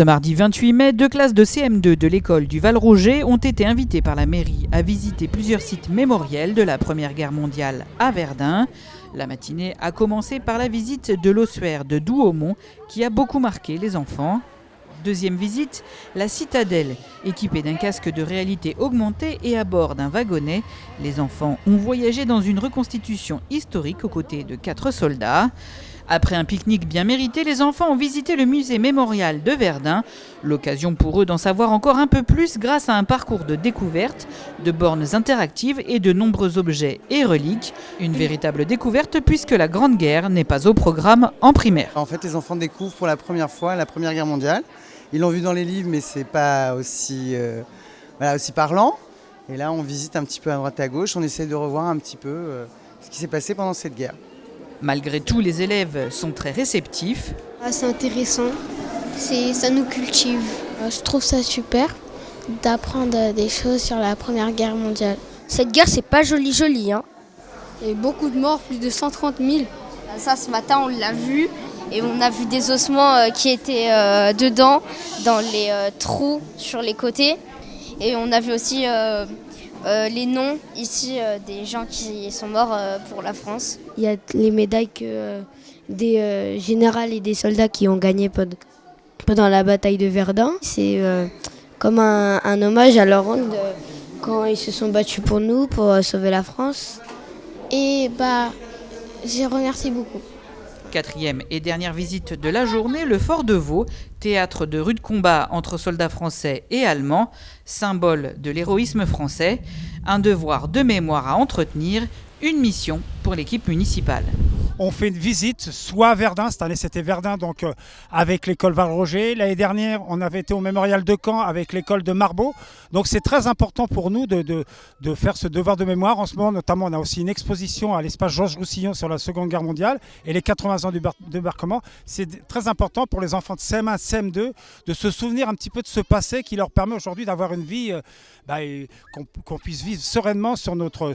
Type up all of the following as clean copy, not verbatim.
Ce mardi 28 mai, 2 classes de CM2 de l'école du Val-Roger ont été invitées par la mairie à visiter plusieurs sites mémoriels de la Première Guerre mondiale à Verdun. La matinée a commencé par la visite de l'ossuaire de Douaumont qui a beaucoup marqué les enfants. Deuxième visite, la citadelle, équipée d'un casque de réalité augmentée et à bord d'un wagonnet. Les enfants ont voyagé dans une reconstitution historique aux côtés de 4 soldats. Après un pique-nique bien mérité, les enfants ont visité le musée mémorial de Verdun. L'occasion pour eux d'en savoir encore un peu plus grâce à un parcours de découverte, de bornes interactives et de nombreux objets et reliques. Une véritable découverte puisque la Grande Guerre n'est pas au programme en primaire. En fait, les enfants découvrent pour la première fois la Première Guerre mondiale. Ils l'ont vu dans les livres, mais c'est pas aussi parlant. Et là, on visite un petit peu à droite et à gauche. On essaie de revoir un petit peu ce qui s'est passé pendant cette guerre. Malgré tout, les élèves sont très réceptifs. C'est intéressant, ça nous cultive. Je trouve ça super d'apprendre des choses sur la Première Guerre mondiale. Cette guerre, c'est pas joli, hein. Il y a eu beaucoup de morts, plus de 130 000. Ça, ce matin, on l'a vu. Et on a vu des ossements qui étaient dedans, dans les trous sur les côtés. Et on a vu aussi les noms ici des gens qui sont morts pour la France. Il y a les médailles que des généraux et des soldats qui ont gagné pendant la bataille de Verdun. C'est comme un hommage à leur rôle quand ils se sont battus pour nous, pour sauver la France. Et j'ai remercié beaucoup. Quatrième et dernière visite de la journée, le fort de Vaux, théâtre de rudes combats entre soldats français et allemands, symbole de l'héroïsme français, un devoir de mémoire à entretenir, une mission pour l'équipe municipale. On fait une visite, soit à Verdun, cette année c'était Verdun, donc avec l'école Val-Roger. L'année dernière, on avait été au mémorial de Caen avec l'école de Marbeau. Donc c'est très important pour nous de faire ce devoir de mémoire. En ce moment, notamment, on a aussi une exposition à l'espace Georges Roussillon sur la Seconde Guerre mondiale et les 80 ans du débarquement. C'est très important pour les enfants de CM1, CM2 de se souvenir un petit peu de ce passé qui leur permet aujourd'hui d'avoir une vie, qu'on puisse vivre sereinement sur notre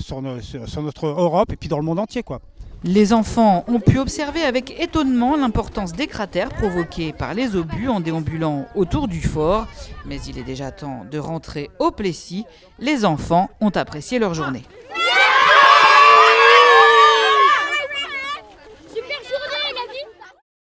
Europe et puis dans le monde entier, quoi. Les enfants ont pu observer avec étonnement l'importance des cratères provoqués par les obus en déambulant autour du fort. Mais il est déjà temps de rentrer au Plessis. Les enfants ont apprécié leur journée.